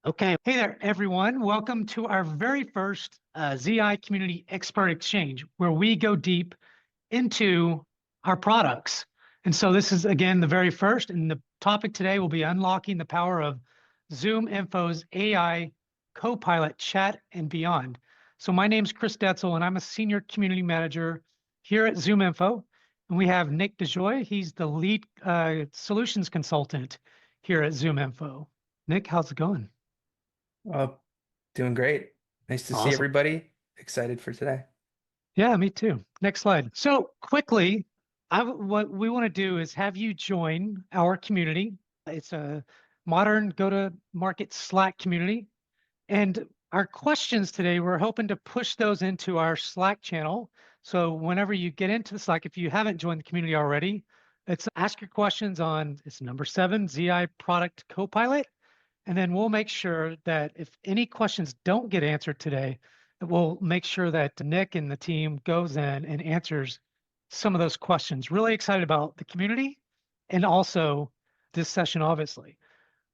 Okay. Hey there, everyone. Welcome to our very first ZI Community Expert Exchange, where we go deep into our products. And so this is, again, the very first. And the topic today will be unlocking the power of ZoomInfo's AI Copilot chat and beyond. So my name's Chris Detzel, and I'm a senior community manager here at ZoomInfo. And we have Nick DeJoy. He's the lead solutions consultant here at ZoomInfo. Nick, how's it going? Doing great. Nice to see Awesome. everybody. Excited for today. Yeah, me too. Next slide. So quickly, what we want to do is have you join our community. It's a modern go-to-market Slack community. And our questions today, we're hoping to push those into our Slack channel. So whenever you get into the Slack, if you haven't joined the community already, it's ask your questions on, it's number 7, ZI Product Copilot. And then we'll make sure that if any questions don't get answered today, that we'll make sure that Nick and the team goes in and answers some of those questions. Really excited about the community and also this session, obviously.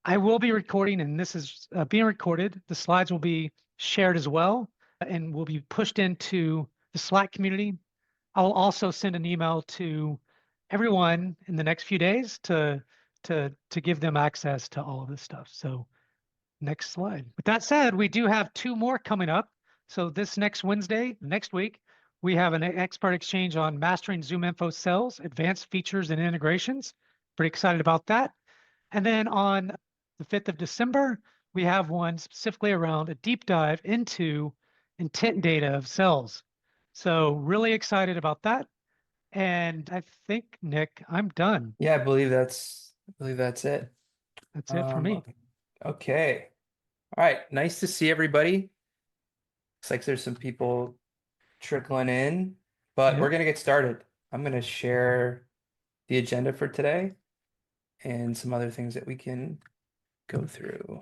I will be recording, and this is being recorded. The slides will be shared as well and will be pushed into the Slack community. I'll also send an email to everyone in the next few days to give them access to all of this stuff. So next slide. With that said, we do have 2 more coming up. So this next Wednesday, next week, we have an expert exchange on mastering ZoomInfo sales, advanced features and integrations. Pretty excited about that. And then on the 5th of December, we have one specifically around a deep dive into intent data of sales. So really excited about that. And I think, Nick, I'm done. Yeah, I believe that's it. That's it for me. Okay. All right. Nice to see everybody. Looks like there's some people trickling in, but we're Yep. gonna get started. I'm gonna share the agenda for today and some other things that we can go through.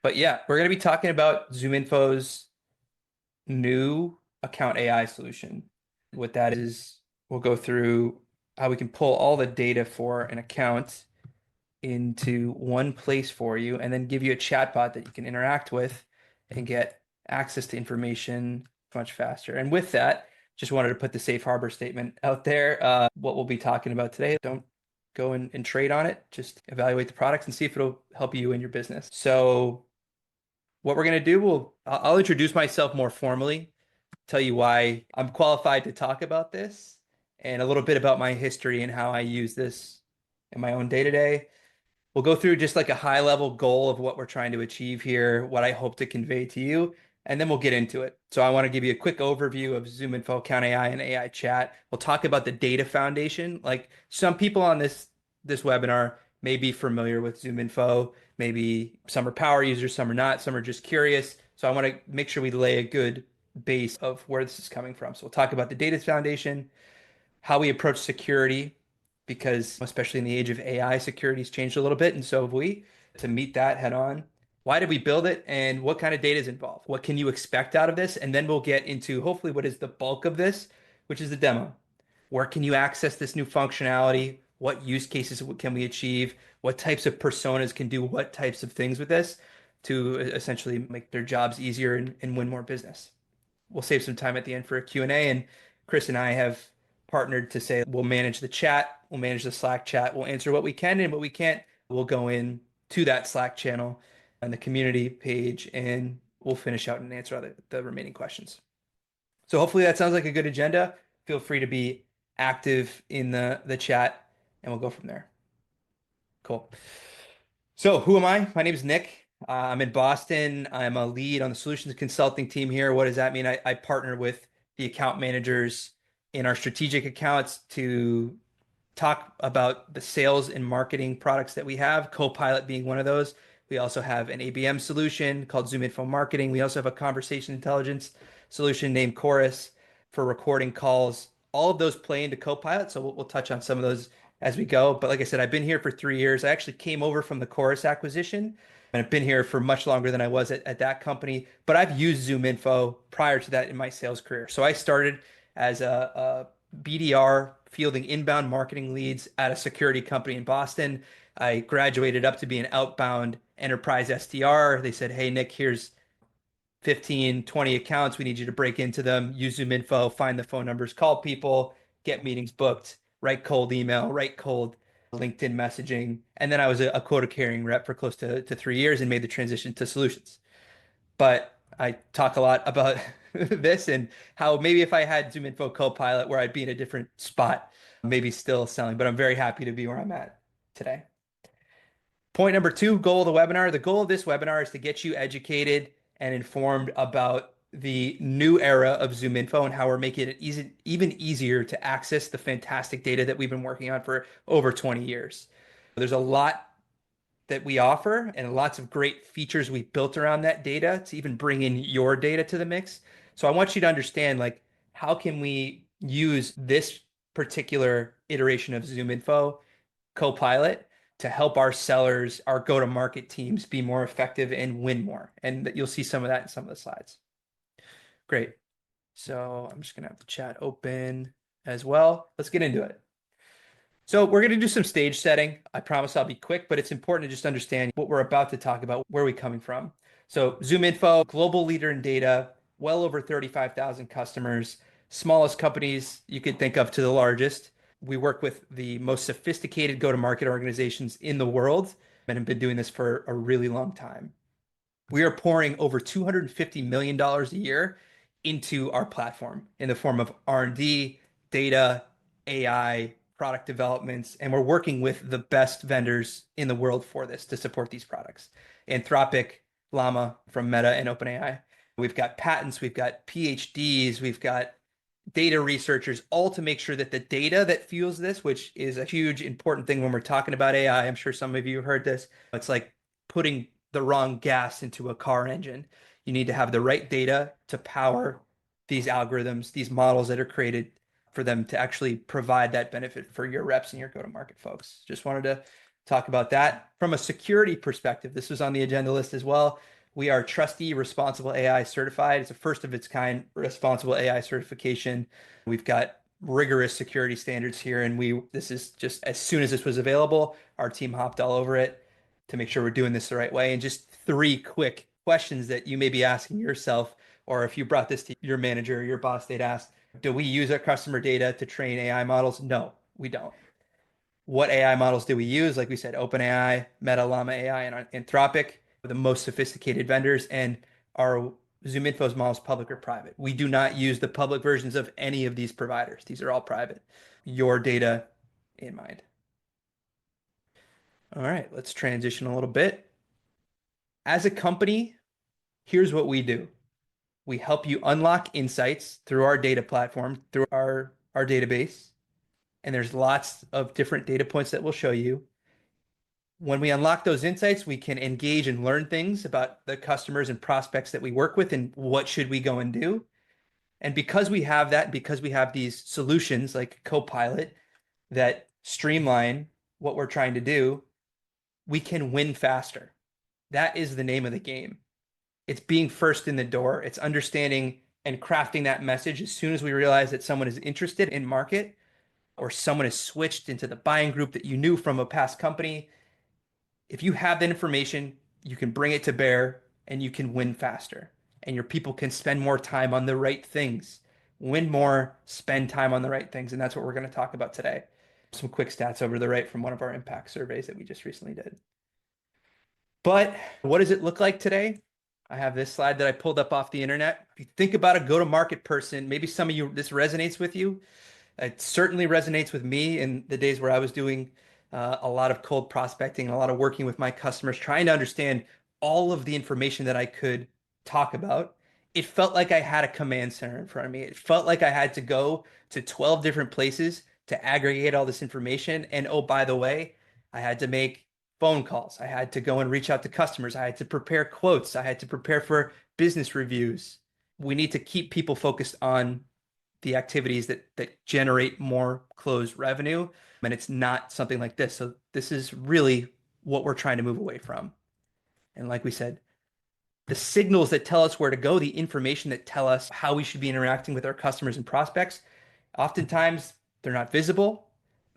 But yeah, we're gonna be talking about ZoomInfo's new account AI solution. What that is, we'll go through how we can pull all the data for an account into one place for you and then give you a chatbot that you can interact with and get access to information much faster. And with that, just wanted to put the safe harbor statement out there. What we'll be talking about today, don't go and trade on it. Just evaluate the products and see if it'll help you in your business. So what we're going to do, I'll introduce myself more formally, tell you why I'm qualified to talk about this, and a little bit about my history and how I use this in my own day-to-day. We'll go through just like a high level goal of what we're trying to achieve here, what I hope to convey to you, and then we'll get into it. So I want to give you a quick overview of ZoomInfo, Account AI, and AI Chat. We'll talk about the data foundation. Like some people on this webinar may be familiar with ZoomInfo. Maybe some are power users, some are not, some are just curious. So I want to make sure we lay a good base of where this is coming from. So we'll talk about the data foundation, how we approach security, because especially in the age of AI, security's changed a little bit, and so have we, to meet that head on. Why did we build it, and what kind of data is involved? What can you expect out of this? And then we'll get into hopefully what is the bulk of this, which is the demo. Where can you access this new functionality? What use cases can we achieve? What types of personas can do what types of things with this to essentially make their jobs easier and win more business? We'll save some time at the end for a Q&A, and Chris and I have partnered to say we'll manage the chat, we'll manage the Slack chat, we'll answer what we can, and what we can't, we'll go in to that Slack channel and the community page, and we'll finish out and answer the remaining questions. So hopefully that sounds like a good agenda. Feel free to be active in the chat, and we'll go from there. Cool. So who am I? My name is Nick. I'm in Boston. I'm a lead on the solutions consulting team here. What does that mean? I partner with the account managers in our strategic accounts to talk about the sales and marketing products that we have, Copilot being one of those. We also have an ABM solution called ZoomInfo Marketing. We also have a conversation intelligence solution named Chorus for recording calls. All of those play into Copilot, so we'll touch on some of those as we go. But like I said, I've been here for 3 years. I actually came over from the Chorus acquisition, and I've been here for much longer than I was at that company. But I've used ZoomInfo prior to that in my sales career. So I started as a BDR fielding inbound marketing leads at a security company in Boston. I graduated up to be an outbound enterprise SDR. They said, hey, Nick, here's 15, 20 accounts. We need you to break into them, use ZoomInfo, find the phone numbers, call people, get meetings booked, write cold email, write cold LinkedIn messaging. And then I was a quota carrying rep for close to 3 years and made the transition to solutions. But I talk a lot about this and how maybe if I had ZoomInfo Copilot where I'd be in a different spot, maybe still selling, but I'm very happy to be where I'm at today. Point number 2, goal of the webinar. The goal of this webinar is to get you educated and informed about the new era of ZoomInfo and how we're making it even easier to access the fantastic data that we've been working on for over 20 years. There's a lot that we offer and lots of great features we built around that data to even bring in your data to the mix. So I want you to understand, like, how can we use this particular iteration of ZoomInfo Copilot to help our sellers, our go-to-market teams be more effective and win more. And you'll see some of that in some of the slides. Great. So I'm just going to have the chat open as well. Let's get into it. So we're going to do some stage setting. I promise I'll be quick, but it's important to just understand what we're about to talk about, where we're coming from. So ZoomInfo, global leader in data, well over 35,000 customers, smallest companies you could think of to the largest. We work with the most sophisticated go-to-market organizations in the world and have been doing this for a really long time. We are pouring over $250 million a year into our platform in the form of R&D, data, AI, product developments, and we're working with the best vendors in the world for this to support these products. Anthropic, Llama from Meta and OpenAI. We've got patents, we've got PhDs, we've got data researchers, all to make sure that the data that fuels this, which is a huge important thing when we're talking about AI, I'm sure some of you heard this, it's like putting the wrong gas into a car engine. You need to have the right data to power these algorithms, these models that are created for them to actually provide that benefit for your reps and your go-to-market folks. Just wanted to talk about that. From a security perspective, this was on the agenda list as well. We are Trustee Responsible AI certified. It's a first of its kind responsible AI certification. We've got rigorous security standards here, and this is just as soon as this was available, our team hopped all over it to make sure we're doing this the right way. And just 3 quick questions that you may be asking yourself, or if you brought this to your manager or your boss, they'd ask, do we use our customer data to train AI models? No, we don't. What AI models do we use? Like we said, OpenAI, Meta, Llama AI, and Anthropic, the most sophisticated vendors, and our ZoomInfo's models, public or private. We do not use the public versions of any of these providers. These are all private. Your data in mind. All right, let's transition a little bit. As a company, here's what we do. We help you unlock insights through our data platform, through our database. And there's lots of different data points that we'll show you. When we unlock those insights, we can engage and learn things about the customers and prospects that we work with and what should we go and do. And because we have that, because we have these solutions like Copilot that streamline what we're trying to do, we can win faster. That is the name of the game. It's being first in the door. It's understanding and crafting that message as soon as we realize that someone is interested in market or someone has switched into the buying group that you knew from a past company. If you have that information, you can bring it to bear and you can win faster. And your people can spend more time on the right things. Win more, spend time on the right things. And that's what we're going to talk about today. Some quick stats over to the right from one of our impact surveys that we just recently did. But what does it look like today? I have this slide that I pulled up off the internet. If you think about a go-to-market person, maybe some of you, this resonates with you. It certainly resonates with me in the days where I was doing a lot of cold prospecting and a lot of working with my customers, trying to understand all of the information that I could talk about. It felt like I had a command center in front of me. It felt like I had to go to 12 different places to aggregate all this information. And oh, by the way, I had to make phone calls. I had to go and reach out to customers. I had to prepare quotes. I had to prepare for business reviews. We need to keep people focused on the activities that generate more closed revenue. And it's not something like this. So this is really what we're trying to move away from. And like we said, the signals that tell us where to go, the information that tell us how we should be interacting with our customers and prospects, oftentimes they're not visible.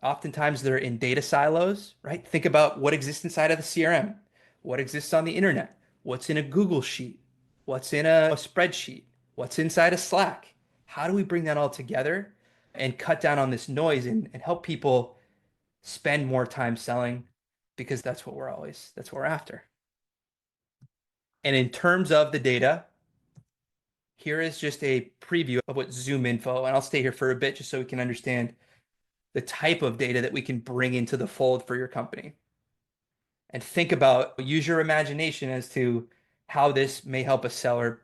Oftentimes they're in data silos, right? Think about what exists inside of the CRM. what exists on the internet, what's in a Google Sheet, what's in a spreadsheet, what's inside a Slack. How do we bring that all together and cut down on this noise and help people spend more time selling? Because that's what we're after. And in terms of the data, here is just a preview of what ZoomInfo, and I'll stay here for a bit just so we can understand the type of data that we can bring into the fold for your company. And think about, use your imagination as to how this may help a seller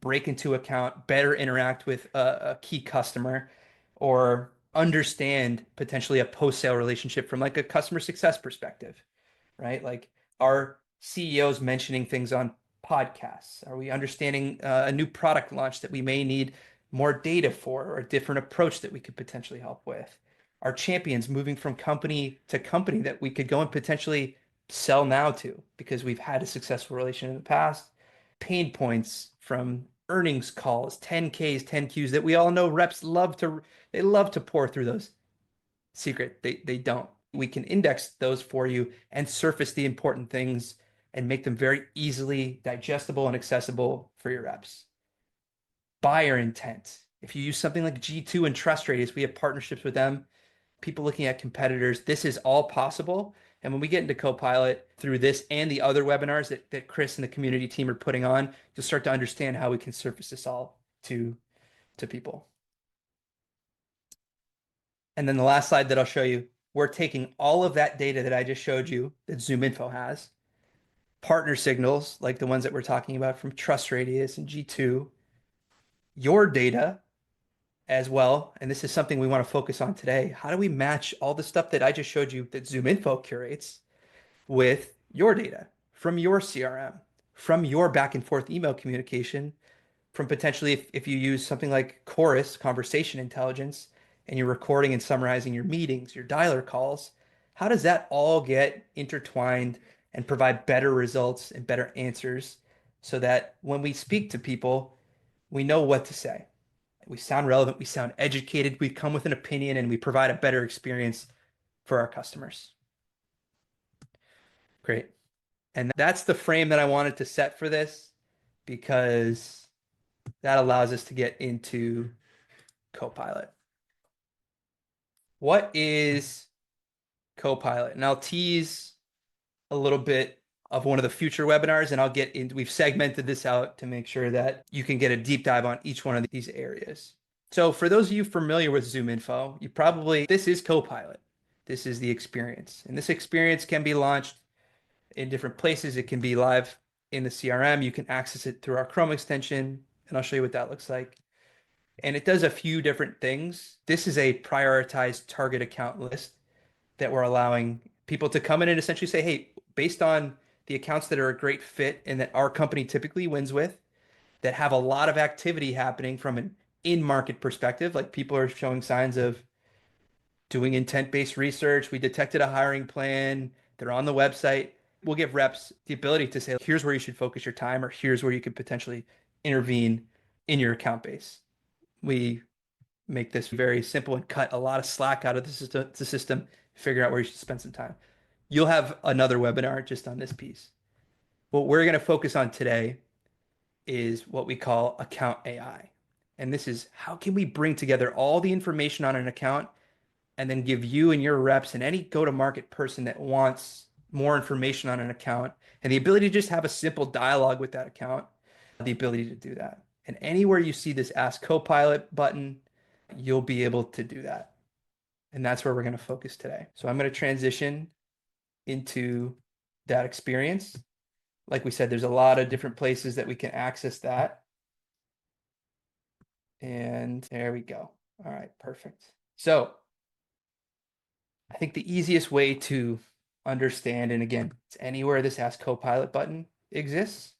break into account, better interact with a key customer, or understand potentially a post-sale relationship from like a customer success perspective, right? Like, are CEOs mentioning things on podcasts? Are we understanding a new product launch that we may need more data for, or a different approach that we could potentially help with? Are champions moving from company to company that we could go and potentially sell now to because we've had a successful relation in the past? Pain points from earnings calls, 10Ks, 10Qs that we all know reps love to pour through those. Secret, they don't. We can index those for you and surface the important things and make them very easily digestible and accessible for your reps. Buyer intent. If you use something like G2 and Trust Radius, we have partnerships with them. People looking at competitors, this is all possible. And when we get into Copilot through this and the other webinars that Chris and the community team are putting on, you'll start to understand how we can surface this all to people. And then the last slide that I'll show you, we're taking all of that data that I just showed you that ZoomInfo has, partner signals like the ones that we're talking about from Trust Radius and G2, your data as well. And this is something we want to focus on today. How do we match all the stuff that I just showed you that ZoomInfo curates with your data from your CRM, from your back and forth email communication, from potentially if you use something like Chorus, conversation intelligence, and you're recording and summarizing your meetings, your dialer calls, how does that all get intertwined and provide better results and better answers so that when we speak to people, we know what to say? We sound relevant, we sound educated, we come with an opinion, and we provide a better experience for our customers. Great. And that's the frame that I wanted to set for this because that allows us to get into Copilot. What is Copilot? And I'll tease a little bit of one of the future webinars, and I'll get into, we've segmented this out to make sure that you can get a deep dive on each one of these areas. So for those of you familiar with ZoomInfo, this is Copilot. This is the experience. And this experience can be launched in different places. It can be live in the CRM. You can access it through our Chrome extension, and I'll show you what that looks like. And it does a few different things. This is a prioritized target account list that we're allowing people to come in and essentially say, hey, based on the accounts that are a great fit and that our company typically wins with, that have a lot of activity happening from an in-market perspective, like people are showing signs of doing intent-based research. We detected a hiring plan. They're on the website. We'll give reps the ability to say, here's where you should focus your time, or here's where you could potentially intervene in your account base. We make this very simple and cut a lot of slack out of the system, figure out where you should spend some time. You'll have another webinar just on this piece. What we're going to focus on today is what we call account AI. And this is how can we bring together all the information on an account and then give you and your reps and any go-to-market person that wants more information on an account and the ability to just have a simple dialogue with that account, the ability to do that. And anywhere you see this Ask Copilot button, you'll be able to do that. And that's where we're going to focus today. So I'm going to transition into that experience. Like we said, there's a lot of different places that we can access that. And there we go. All right, perfect. So I think the easiest way to understand, and again, it's anywhere this Ask Copilot button exists,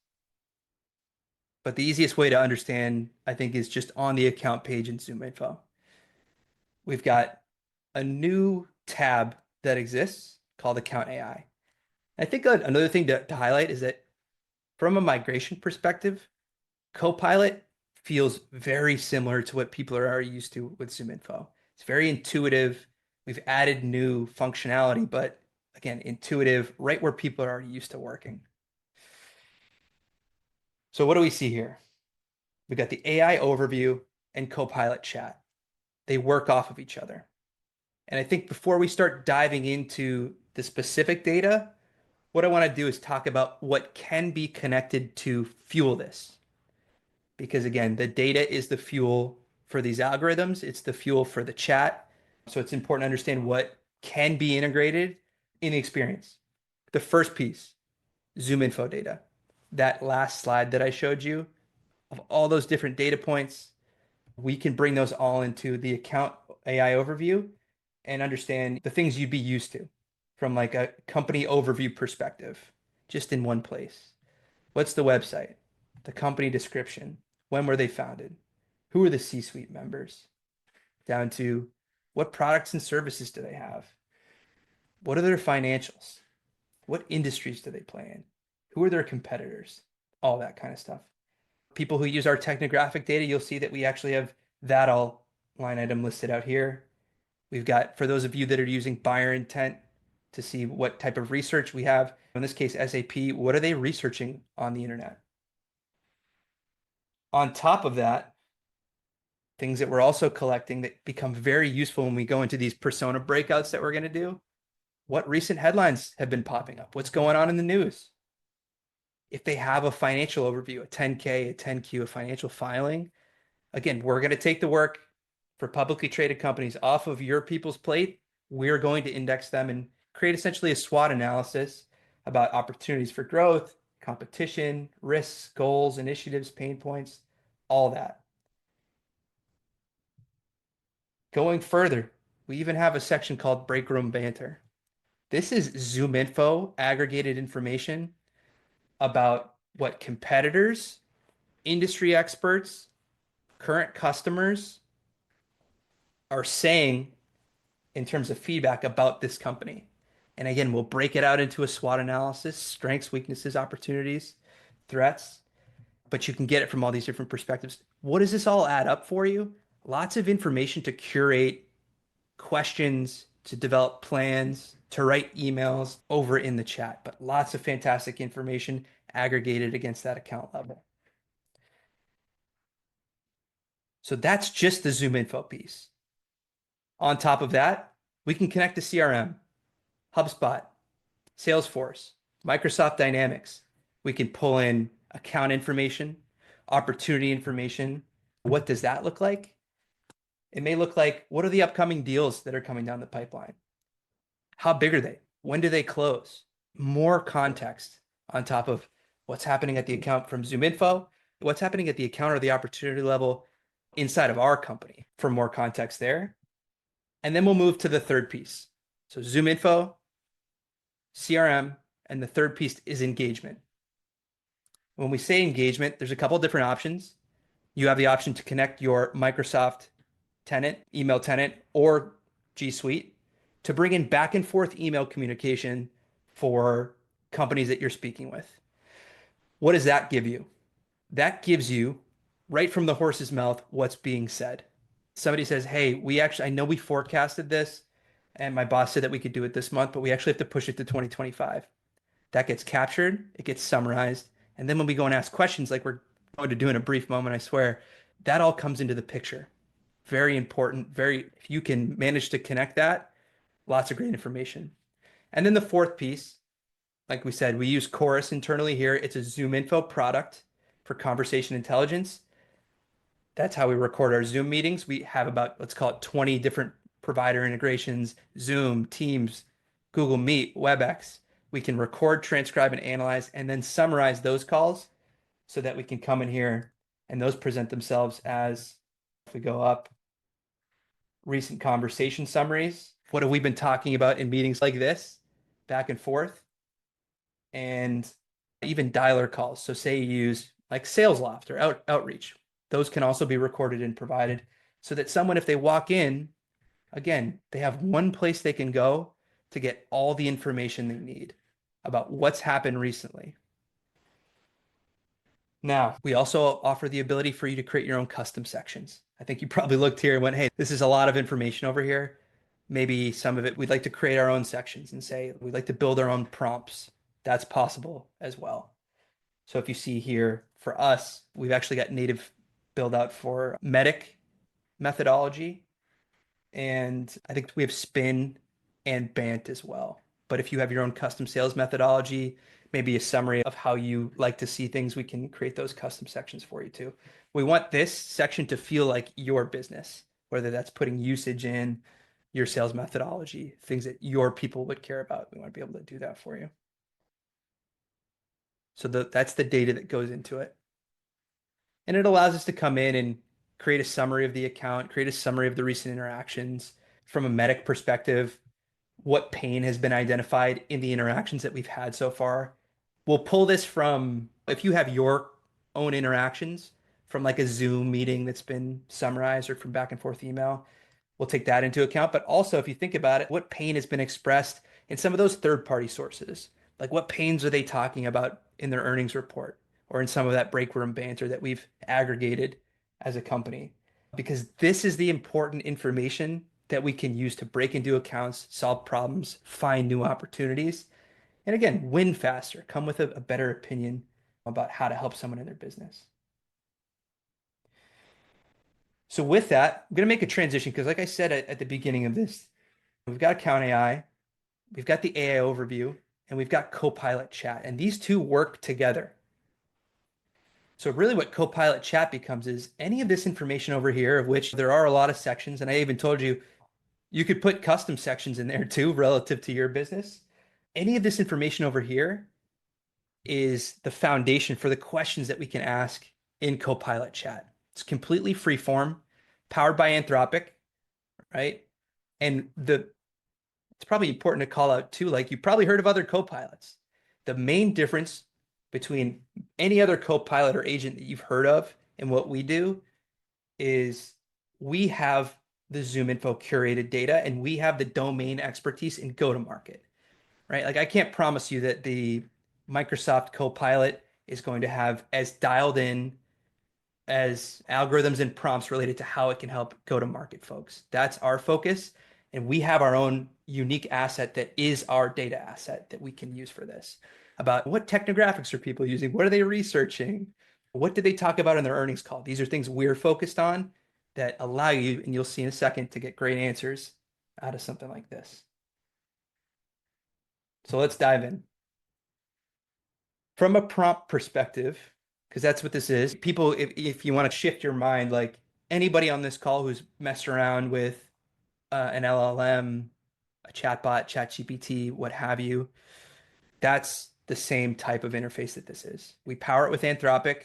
but the easiest way to understand, I think, is just on the account page in ZoomInfo. We've got a new tab that exists called Account AI. I think another thing to highlight is that from a migration perspective, Copilot feels very similar to what people are already used to with ZoomInfo. It's very intuitive. We've added new functionality, but again, intuitive, right where people are already used to working. So what do we see here? We've got the AI overview and Copilot chat. They work off of each other. And I think before we start diving into the specific data, what I want to do is talk about what can be connected to fuel this. Because again, the data is the fuel for these algorithms, it's the fuel for the chat. So it's important to understand what can be integrated in the experience. The first piece, ZoomInfo data. That last slide that I showed you of all those different data points, we can bring those all into the account AI overview and understand the things you'd be used to from like a company overview perspective, just in one place. What's the website? The company description. When were they founded? Who are the C-suite members? Down to what products and services do they have? What are their financials? What industries do they play in? Who are their competitors? All that kind of stuff. People who use our technographic data, you'll see that we actually have that all line item listed out here. We've got, for those of you that are using buyer intent to see what type of research we have, in this case, SAP, what are they researching on the internet? On top of that, things that we're also collecting that become very useful when we go into these persona breakouts that we're going to do. What recent headlines have been popping up? What's going on in the news? If they have a financial overview, a 10K, a 10Q, a financial filing, again, we're going to take the work for publicly traded companies off of your people's plate. We're going to index them and create essentially a SWOT analysis about opportunities for growth, competition, risks, goals, initiatives, pain points, all that. Going further, we even have a section called Break Room Banter. This is ZoomInfo aggregated information about what competitors, industry experts, current customers are saying in terms of feedback about this company. And again, we'll break it out into a SWOT analysis, strengths, weaknesses, opportunities, threats, but you can get it from all these different perspectives. What does this all add up for you? Lots of information to curate questions, to develop plans, to write emails over in the chat, but lots of fantastic information aggregated against that account level. So that's just the ZoomInfo piece. On top of that, we can connect to CRM, HubSpot, Salesforce, Microsoft Dynamics. We can pull in account information, opportunity information. What does that look like? It may look like, what are the upcoming deals that are coming down the pipeline? How big are they? When do they close? More context on top of what's happening at the account from ZoomInfo, what's happening at the account or the opportunity level inside of our company for more context there. And then we'll move to the third piece. So ZoomInfo, CRM, and the third piece is engagement. When we say engagement, there's a couple of different options. You have the option to connect your Microsoft tenant, email tenant, or G Suite to bring in back and forth email communication for companies that you're speaking with. What does that give you? That gives you, right from the horse's mouth, what's being said. Somebody says, hey, I know we forecasted this, and my boss said that we could do it this month, but we actually have to push it to 2025. That gets captured, it gets summarized, and then when we go and ask questions, like we're going to do in a brief moment, I swear, that all comes into the picture. Very important, if you can manage to connect that, lots of great information. And then the fourth piece, like we said, we use Chorus internally here. It's a ZoomInfo product for conversation intelligence. That's how we record our Zoom meetings. We have about, let's call it 20 different provider integrations, Zoom, Teams, Google Meet, WebEx. We can record, transcribe, and analyze, and then summarize those calls so that we can come in here and those present themselves as, if we go up, recent conversation summaries. What have we been talking about in meetings like this, back and forth? And even dialer calls. So say you use like SalesLoft or Outreach. Those can also be recorded and provided so that someone, if they walk in, again, they have one place they can go to get all the information they need about what's happened recently. Now, we also offer the ability for you to create your own custom sections. I think you probably looked here and went, hey, this is a lot of information over here. Maybe some of it, we'd like to create our own sections and say, we'd like to build our own prompts. That's possible as well. So if you see here, For us, we've actually got native build out for MEDIC methodology. And I think we have Spin and Bant as well. But if you have your own custom sales methodology, maybe a summary of how you like to see things, we can create those custom sections for you too. We want this section to feel like your business, whether that's putting usage in your sales methodology, things that your people would care about. We want to be able to do that for you. So that's the data that goes into it. And it allows us to come in and create a summary of the account, create a summary of the recent interactions from a medic perspective, what pain has been identified in the interactions that we've had so far. We'll pull this from, if you have your own interactions from like a Zoom meeting that's been summarized or from back and forth email, we'll take that into account. But also, if you think about it, what pain has been expressed in some of those third-party sources? Like what pains are they talking about in their earnings report or in some of that break room banter that we've aggregated as a company? Because this is the important information that we can use to break into accounts, solve problems, find new opportunities, and again, win faster, come with a better opinion about how to help someone in their business. So with that, I'm going to make a transition because like I said at the beginning of this, we've got Account AI, we've got the AI overview, and we've got Copilot Chat, and these two work together. So really what Copilot Chat becomes is any of this information over here, of which there are a lot of sections, and I even told you, you could put custom sections in there too, relative to your business. Any of this information over here is the foundation for the questions that we can ask in Copilot Chat. It's completely free form, powered by Anthropic, right? And it's probably important to call out too, like you've probably heard of other copilots. The main difference between any other copilot or agent that you've heard of and what we do is we have the ZoomInfo curated data and we have the domain expertise in go-to-market, right? Like I can't promise you that the Microsoft Copilot is going to have as dialed in as algorithms and prompts related to how it can help go-to-market folks. That's our focus. And we have our own unique asset that is our data asset that we can use for this. About what technographics are people using? What are they researching? What did they talk about in their earnings call? These are things we're focused on that allow you, and you'll see in a second, to get great answers out of something like this. So let's dive in. From a prompt perspective, because that's what this is. People, if you want to shift your mind, like anybody on this call who's messed around with an LLM, a chatbot, ChatGPT, what have you, that's the same type of interface that this is. We power it with Anthropic,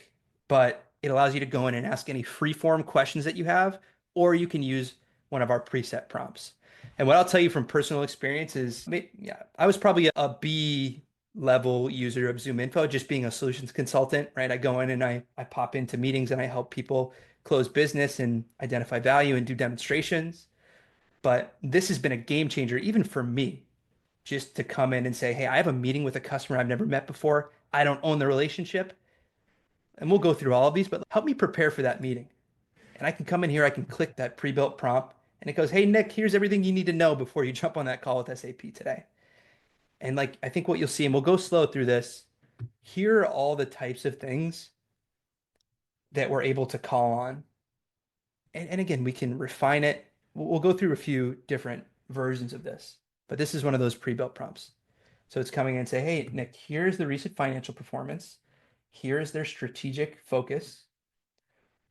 but it allows you to go in and ask any free-form questions that you have, or you can use one of our preset prompts. And what I'll tell you from personal experience is, yeah, I was probably a B level user of ZoomInfo, just being a solutions consultant, right? I go in and I pop into meetings and I help people close business and identify value and do demonstrations. But this has been a game changer, even for me, just to come in and say, hey, I have a meeting with a customer I've never met before. I don't own the relationship. And we'll go through all of these, but help me prepare for that meeting. And I can come in here, I can click that pre-built prompt, and it goes, hey, Nick, here's everything you need to know before you jump on that call with SAP today. And like, I think what you'll see, and we'll go slow through this, here are all the types of things that we're able to call on. And again, we can refine it. We'll go through a few different versions of this, but this is one of those pre-built prompts. So it's coming in and say, hey, Nick, here's the recent financial performance. Here's their strategic focus.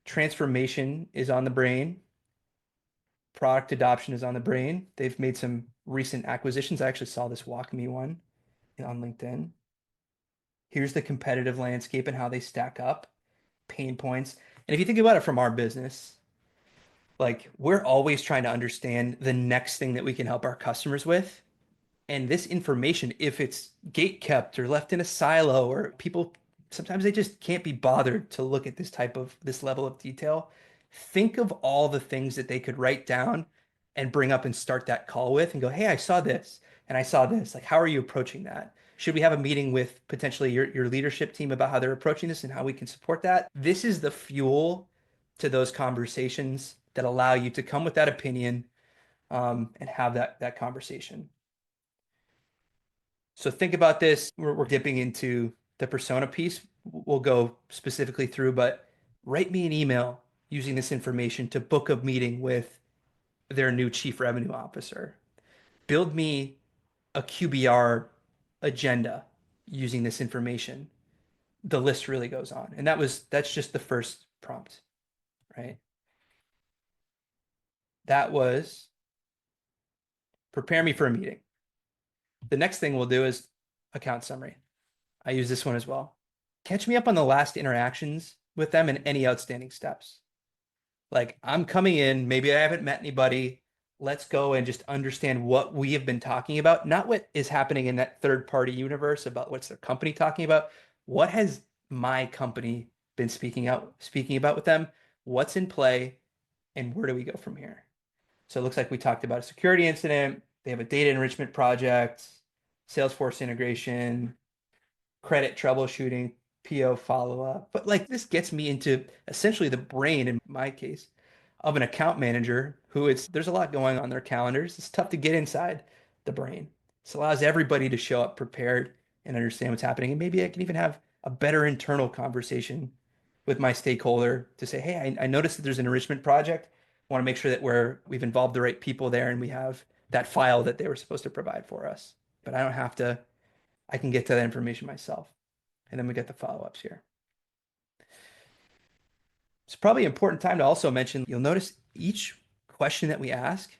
Transformation is on the brain. Product adoption is on the brain. They've made some recent acquisitions. I actually saw this WalkMe one on LinkedIn. Here's the competitive landscape and how they stack up, pain points. And if you think about it from our business, like we're always trying to understand the next thing that we can help our customers with. And this information, if it's gate kept or left in a silo, or people sometimes they just can't be bothered to look at this level of detail, think of all the things that they could write down and bring up and start that call with and go, hey, I saw this and I saw this. Like, how are you approaching that? Should we have a meeting with potentially your leadership team about how they're approaching this and how we can support that? This is the fuel to those conversations that allow you to come with that opinion and have that conversation. So think about this. We're dipping into the persona piece. we'll go specifically through, but write me an email using this information to book a meeting with their new chief revenue officer. Build me a QBR agenda using this information. The list really goes on. And that's just the first prompt, right? That was prepare me for a meeting. The next thing we'll do is account summary. I use this one as well. Catch me up on the last interactions with them and any outstanding steps. Like I'm coming in, maybe I haven't met anybody. Let's go and just understand what we have been talking about, not what is happening in that third party universe about what's their company talking about. What has my company been speaking about with them? What's in play and where do we go from here? So it looks like we talked about a security incident. They have a data enrichment project, Salesforce integration, credit troubleshooting, PO follow-up. But like this gets me into essentially the brain, in my case, of an account manager who there's a lot going on their calendars. It's tough to get inside the brain. This allows everybody to show up prepared and understand what's happening. And maybe I can even have a better internal conversation with my stakeholder to say, hey, I noticed that there's an enrichment project. I want to make sure that we've involved the right people there and we have that file that they were supposed to provide for us. But I don't have to, I can get to that information myself. And then we get the follow-ups here. It's probably an important time to also mention, you'll notice each question that we ask,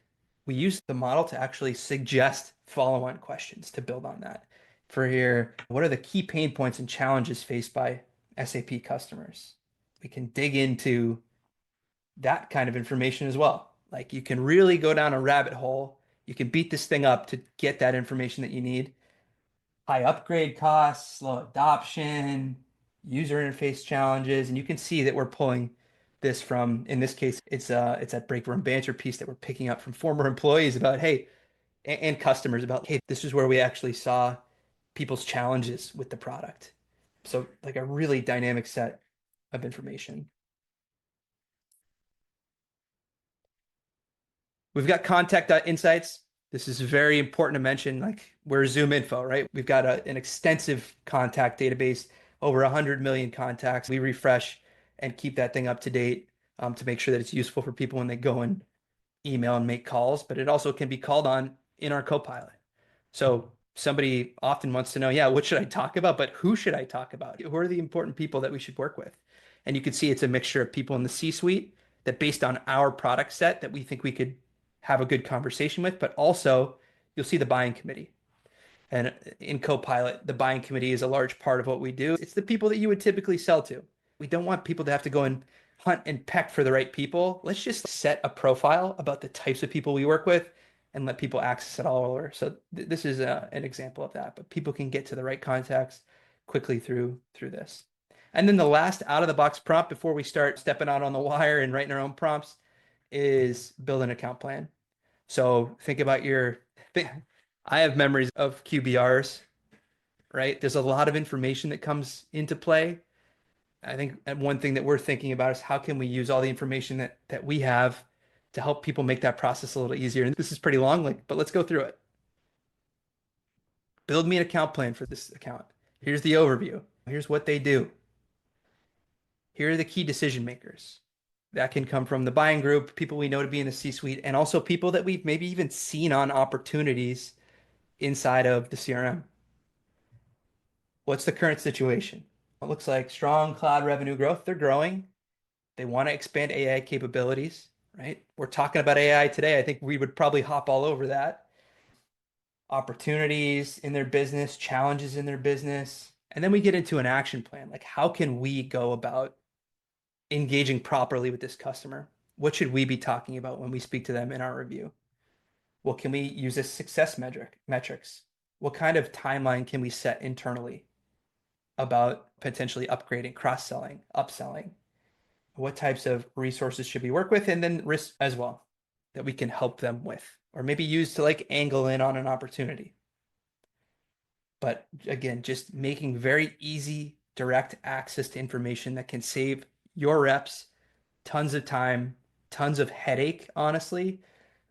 we use the model to actually suggest follow-on questions to build on that. For here, what are the key pain points and challenges faced by SAP customers? We can dig into that kind of information as well. Like you can really go down a rabbit hole. You can beat this thing up to get that information that you need. High upgrade costs, slow adoption, user interface challenges, and you can see that we're pulling this from, in this case, it's that break room banter piece that we're picking up from former employees about, hey, and customers about, hey, this is where we actually saw people's challenges with the product. So like a really dynamic set of information. We've got contact insights. This is very important to mention. Like we're ZoomInfo, right? We've got an extensive contact database, over 100 million contacts. We refresh and keep that thing up to date to make sure that it's useful for people when they go and email and make calls, but it also can be called on in our Copilot. So somebody often wants to know, yeah, what should I talk about? But who should I talk about? Who are the important people that we should work with? And you can see it's a mixture of people in the C-suite that based on our product set that we think we could have a good conversation with, but also you'll see the buying committee. And in Copilot, the buying committee is a large part of what we do. It's the people that you would typically sell to. We don't want people to have to go and hunt and peck for the right people. Let's just set a profile about the types of people we work with and let people access it all over. So this is an example of that, but people can get to the right contacts quickly through this. And then the last out of the box prompt before we start stepping out on the wire and writing our own prompts is build an account plan. So think about I have memories of QBRs, right? There's a lot of information that comes into play. I think one thing that we're thinking about is how can we use all the information that we have to help people make that process a little easier. And this is pretty long, but let's go through it. Build me an account plan for this account. Here's the overview. Here's what they do. Here are the key decision makers. That can come from the buying group, people we know to be in the C-suite, and also people that we've maybe even seen on opportunities inside of the CRM. What's the current situation? It looks like strong cloud revenue growth. They're growing. They want to expand AI capabilities, right? We're talking about AI today. I think we would probably hop all over that. Opportunities in their business, challenges in their business. And then we get into an action plan. Like, how can we go about engaging properly with this customer? What should we be talking about when we speak to them in our review? Well, can we use as success metrics? What kind of timeline can we set internally about potentially upgrading, cross-selling, upselling? What types of resources should we work with? And then risk as well that we can help them with, or maybe use to like angle in on an opportunity. But again, just making very easy, direct access to information that can save your reps tons of time, tons of headache, honestly,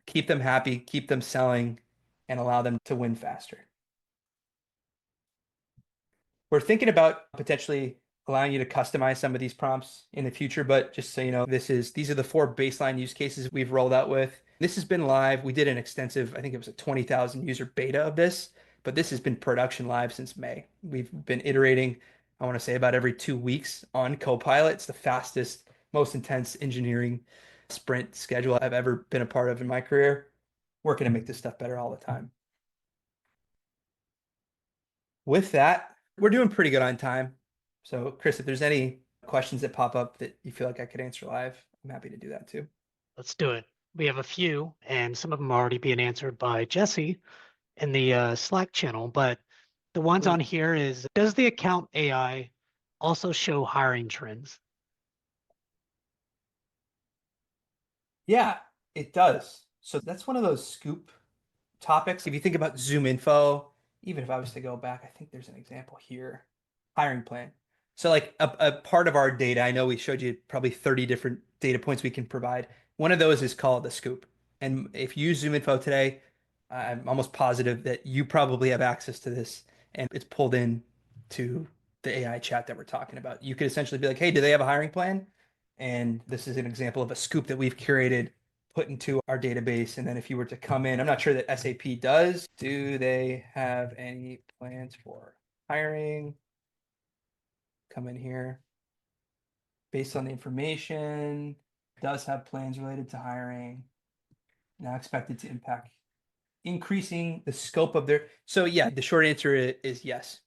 keep them happy, keep them selling, and allow them to win faster. We're thinking about potentially allowing you to customize some of these prompts in the future. But just so you know, these are the 4 baseline use cases we've rolled out with. This has been live. We did an extensive, I think it was a 20,000 user beta of this, but this has been production live since May. We've been iterating, I want to say about every 2 weeks on Copilot. It's the fastest, most intense engineering sprint schedule I've ever been a part of in my career. Working to make this stuff better all the time. With that, we're doing pretty good on time. So, Chris, if there's any questions that pop up that you feel like I could answer live, I'm happy to do that too. Let's do it. We have a few, and some of them are already being answered by Jesse in the Slack channel. But the ones on here is, does the account AI also show hiring trends? Yeah, it does. So that's one of those scoop topics. If you think about ZoomInfo, even if I was to go back, I think there's an example here. Hiring plan. So like a part of our data, I know we showed you probably 30 different data points we can provide. One of those is called the scoop. And if you use ZoomInfo today, I'm almost positive that you probably have access to this and it's pulled in to the AI chat that we're talking about. You could essentially be like, hey, do they have a hiring plan? And this is an example of a scoop that we've curated, put into our database. And then if you were to come in, I'm not sure that SAP does. Do they have any plans for hiring? Come in here. Based on the information, does have plans related to hiring. Now expected to impact increasing the scope of their. So yeah, the short answer is yes.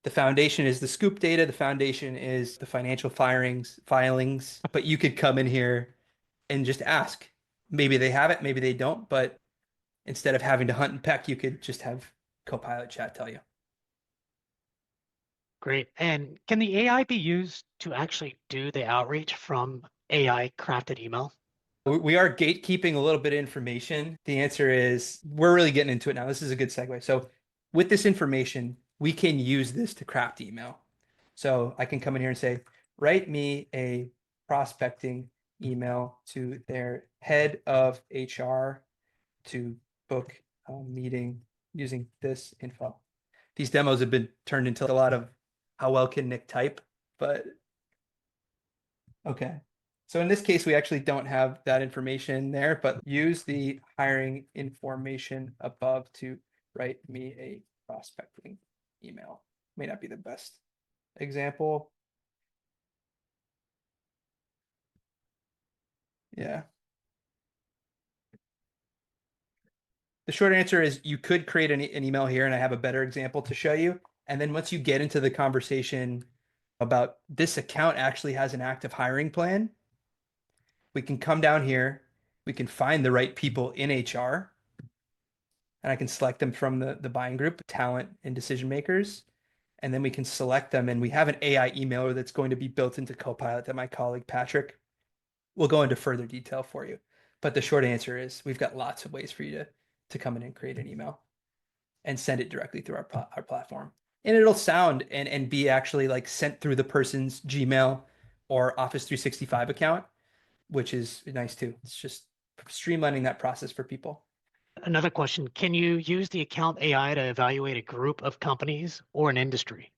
The foundation is the scoop data. The foundation is the financial filings, but you could come in here and just ask. Maybe they have it, maybe they don't, but instead of having to hunt and peck, you could just have Copilot chat tell you. Great. And can the AI be used to actually do the outreach from AI crafted email? We are gatekeeping a little bit of information. The answer is we're really getting into it now. This is a good segue. So with this information, we can use this to craft email. So I can come in here and say, write me a prospecting email to their head of HR to book a meeting using this info. These demos have been turned into a lot of how well can Nick type, but okay. So in this case, we actually don't have that information there, but use the hiring information above to write me a prospecting email. May not be the best example. Yeah. The short answer is you could create an email here, and I have a better example to show you. And then once you get into the conversation about this account actually has an active hiring plan, we can come down here, we can find the right people in HR, and I can select them from the buying group, talent and decision makers. And then we can select them, and we have an AI emailer that's going to be built into Copilot that my colleague Patrick will go into further detail for you. But the short answer is we've got lots of ways for you to come in and create an email and send it directly through our platform. And it'll sound and be actually like sent through the person's Gmail or Office 365 account, which is nice too. It's just streamlining that process for people. Another question, can you use the account AI to evaluate a group of companies or an industry?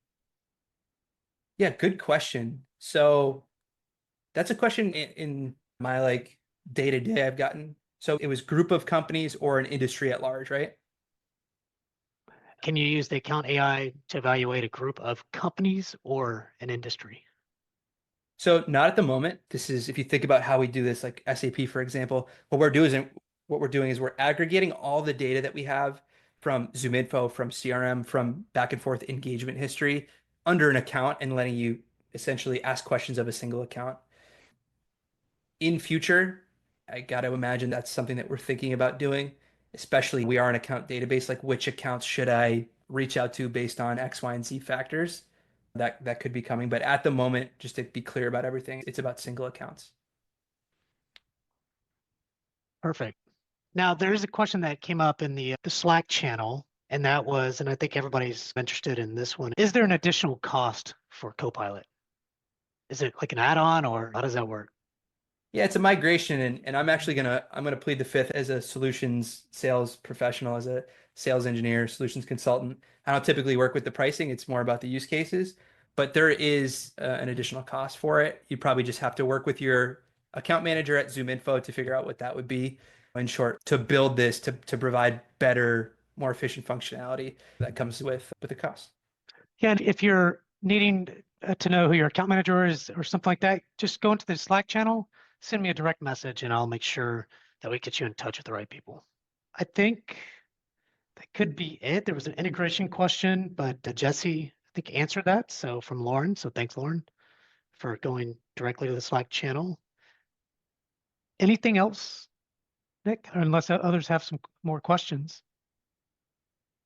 Yeah, good question. So that's a question in my like day to day I've gotten. So it was group of companies or an industry at large, right? Can you use the account AI to evaluate a group of companies or an industry? So not at the moment. This is if you think about how we do this, like SAP, for example, what we're doing is we're aggregating all the data that we have from ZoomInfo, from CRM, from back and forth engagement history under an account and letting you essentially ask questions of a single account. In future, I got to imagine that's something that we're thinking about doing, especially we are an account database, like which accounts should I reach out to based on X, Y, and Z factors that could be coming. But at the moment, just to be clear about everything, it's about single accounts. Perfect. Now, there's a question that came up in the Slack channel, and that was, and I think everybody's interested in this one, is there an additional cost for Copilot? Is it like an add-on, or how does that work? Yeah, it's a migration, and I'm gonna plead the fifth as a solutions sales professional, as a sales engineer, solutions consultant. I don't typically work with the pricing; it's more about the use cases. but there is an additional cost for it. You probably just have to work with your account manager at ZoomInfo to figure out what that would be. In short, to build this to provide better, more efficient functionality that comes with the cost. Yeah, and if you're needing to know who your account manager is or something like that, just go into the Slack channel, send me a direct message, and I'll make sure that we get you in touch with the right people. I think that could be it. There was an integration question, but Jesse, I think, answered that. So from Lauren. So thanks, Lauren, for going directly to the Slack channel. Anything else, Nick? Unless others have some more questions.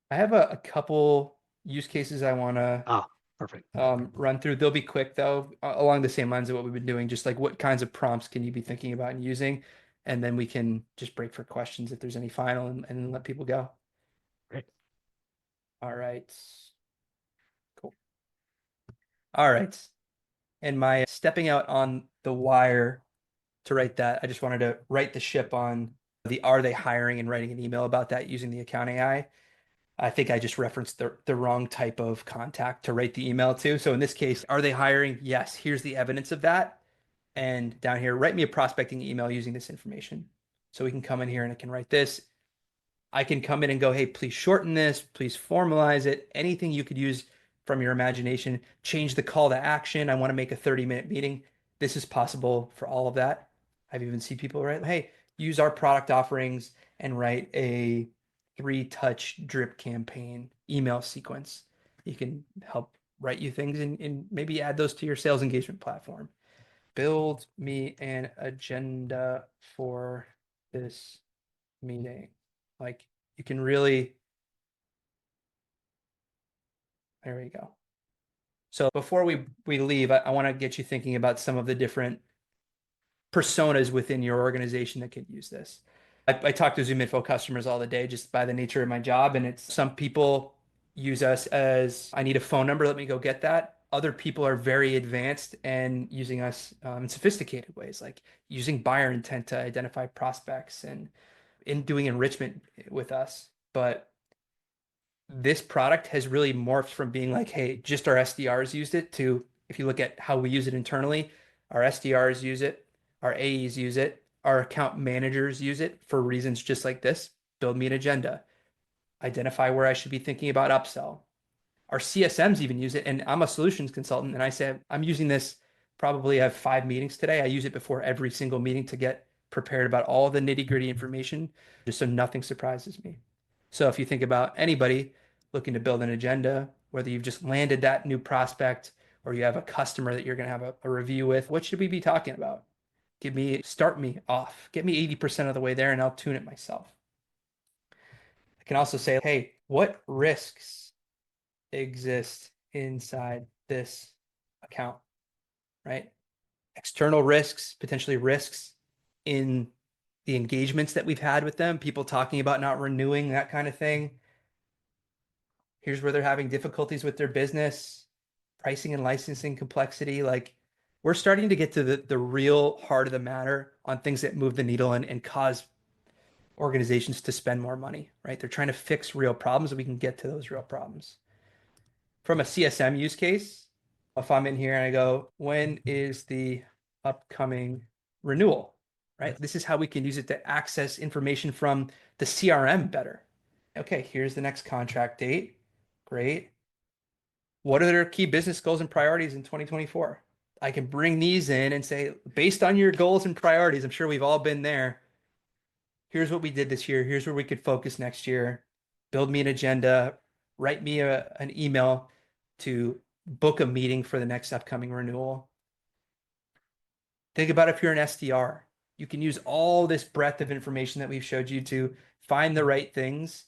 I have a couple use cases I want to Ah, perfect. run through. They'll be quick though, along the same lines of what we've been doing. Just like what kinds of prompts can you be thinking about and using, and then we can just break for questions if there's any final, and let people go. Great. All right. Cool. All right. And my stepping out on the wire to write that, I just wanted to right the ship on the are they hiring and writing an email about that using the account AI. I think I just referenced the wrong type of contact to write the email to. So in this case, are they hiring? Yes, here's the evidence of that. And down here, write me a prospecting email using this information. So we can come in here and it can write this. I can come in and go, hey, please shorten this, please formalize it. Anything you could use from your imagination. Change the call to action. I want to make a 30-minute meeting. This is possible for all of that. I've even seen people write, hey, use our product offerings and write a 3-touch drip campaign email sequence. You can help write you things and maybe add those to your sales engagement platform. Build me an agenda for this meeting. Like you can really, there we go. So before we leave, I want to get you thinking about some of the different personas within your organization that could use this. I talk to ZoomInfo customers all the day just by the nature of my job. And it's some people use us as I need a phone number, let me go get that. Other people are very advanced and using us in sophisticated ways, like using buyer intent to identify prospects and in doing enrichment with us. But this product has really morphed from being like, hey, just our SDRs used it to, if you look at how we use it internally, our SDRs use it, our AEs use it, our account managers use it for reasons just like this. Build me an agenda, identify where I should be thinking about upsell. Our CSMs even use it. And I'm a solutions consultant. And I say, I'm using this, probably have 5 meetings today. I use it before every single meeting to get prepared about all the nitty-gritty information, just so nothing surprises me. So if you think about anybody looking to build an agenda, whether you've just landed that new prospect or you have a customer that you're going to have a review with, what should we be talking about? Start me off, get me 80% of the way there and I'll tune it myself. I can also say, hey, what risks exist inside this account, right? External risks, potentially risks in the engagements that we've had with them, people talking about not renewing, that kind of thing. Here's where they're having difficulties with their business, pricing and licensing complexity. Like we're starting to get to the real heart of the matter on things that move the needle and cause organizations to spend more money, right? They're trying to fix real problems and we can get to those real problems. From a CSM use case, if I'm in here and I go, when is the upcoming renewal, right? This is how we can use it to access information from the CRM better. Okay, here's the next contract date. Great. What are their key business goals and priorities in 2024? I can bring these in and say, based on your goals and priorities, I'm sure we've all been there. Here's what we did this year. Here's where we could focus next year. Build me an agenda, write me an email to book a meeting for the next upcoming renewal. Think about if you're an SDR, you can use all this breadth of information that we've showed you to find the right things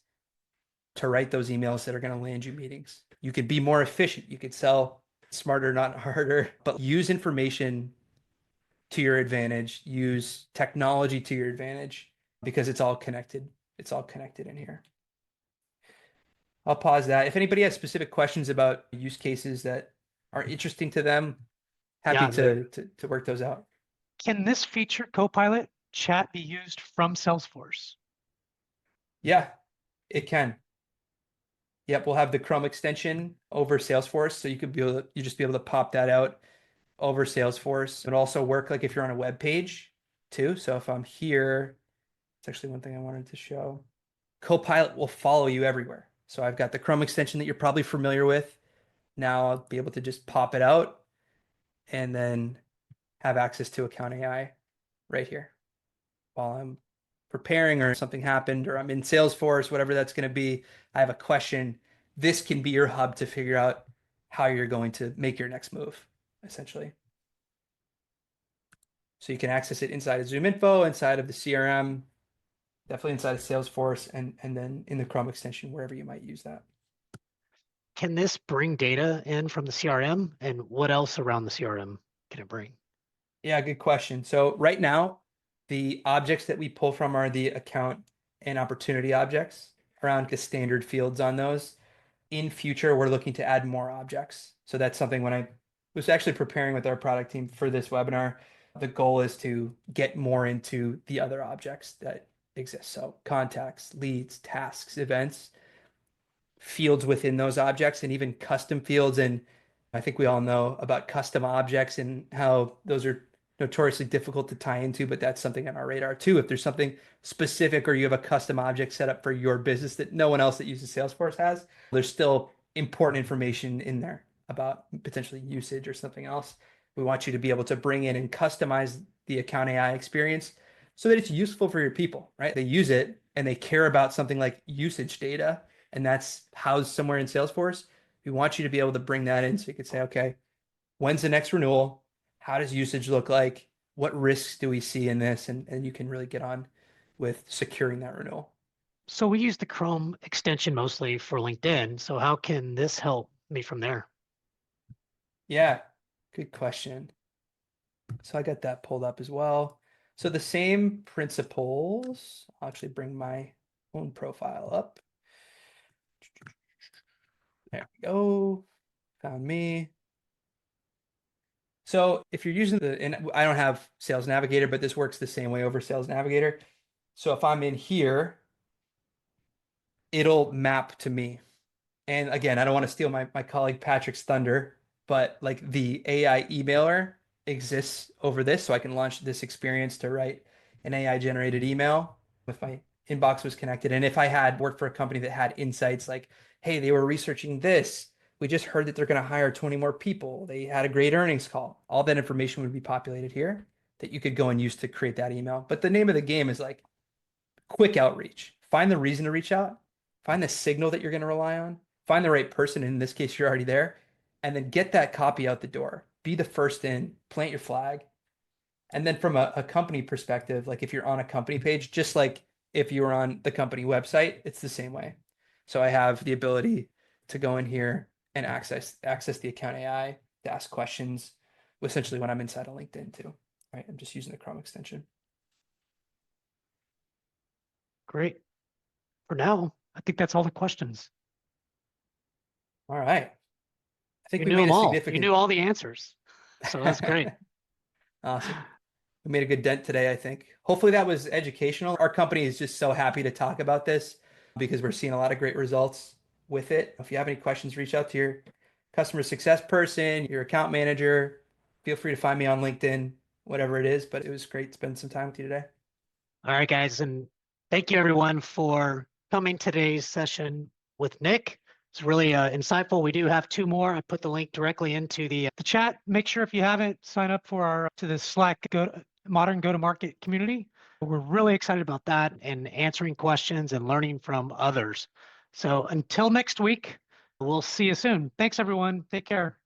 to write those emails that are going to land you meetings. You could be more efficient. You could sell smarter, not harder, but use information to your advantage, use technology to your advantage because it's all connected. It's all connected in here. I'll pause that. If anybody has specific questions about use cases that are interesting to them, happy to work those out. Can this feature, Copilot chat, be used from Salesforce? Yeah, it can. Yep, we'll have the Chrome extension over Salesforce, so you just be able to pop that out over Salesforce. It'll also work like if you're on a web page too. So if I'm here, it's actually one thing I wanted to show. Copilot will follow you everywhere. So I've got the Chrome extension that you're probably familiar with. Now I'll be able to just pop it out and then have access to Account AI right here while I'm preparing or something happened or I'm in Salesforce, whatever that's going to be. I have a question. This can be your hub to figure out how you're going to make your next move, essentially. So you can access it inside of ZoomInfo, inside of the CRM, definitely inside of Salesforce, and then in the Chrome extension, wherever you might use that. Can this bring data in from the CRM? And what else around the CRM can it bring? Yeah, good question. So right now, the objects that we pull from are the account and opportunity objects around the standard fields on those. In future, we're looking to add more objects. So that's something when I was actually preparing with our product team for this webinar, the goal is to get more into the other objects that exist. So contacts, leads, tasks, events, fields within those objects, and even custom fields. And I think we all know about custom objects and how those are notoriously difficult to tie into, but that's something on our radar too. If there's something specific or you have a custom object set up for your business that no one else that uses Salesforce has, there's still important information in there about potentially usage or something else. We want you to be able to bring in and customize the Account AI experience so that it's useful for your people, right? They use it and they care about something like usage data, and that's housed somewhere in Salesforce. We want you to be able to bring that in so you could say, okay, when's the next renewal? How does usage look like? What risks do we see in this? And you can really get on with securing that renewal. So we use the Chrome extension mostly for LinkedIn. So how can this help me from there? Yeah, good question. So I got that pulled up as well. So the same principles, I'll actually bring my own profile up. There we go. Found me. So if you're using and I don't have Sales Navigator, but this works the same way over Sales Navigator. So if I'm in here, it'll map to me. And again, I don't want to steal my colleague Patrick's thunder, but like the AI emailer exists over this. So I can launch this experience to write an AI generated email if my inbox was connected. And if I had worked for a company that had insights like, hey, they were researching this. We just heard that they're going to hire 20 more people. They had a great earnings call. All that information would be populated here that you could go and use to create that email. But the name of the game is like quick outreach. Find the reason to reach out. Find the signal that you're going to rely on. Find the right person. In this case, you're already there. And then get that copy out the door. Be the first in, plant your flag. And then from a company perspective, like if you're on a company page, just like if you were on the company website, it's the same way. So I have the ability to go in here and access the Account AI to ask questions, essentially when I'm inside of LinkedIn too. Right? I'm just using the Chrome extension. Great. For now, I think that's all the questions. All right. I think You we knew made them a all. significant. You knew all the answers. So that's great. Awesome. We made a good dent today, I think. Hopefully that was educational. Our company is just so happy to talk about this because we're seeing a lot of great results with it. If you have any questions, reach out to your customer success person, your account manager. Feel free to find me on LinkedIn, whatever it is. But it was great to spend some time with you today. All right, guys. And thank you, everyone, for coming to today's session with Nick. It's really insightful. We do have 2 more. I put the link directly into the chat. Make sure if you haven't signed up for to the Slack modern go-to-market community. We're really excited about that and answering questions and learning from others. So until next week, we'll see you soon. Thanks, everyone. Take care.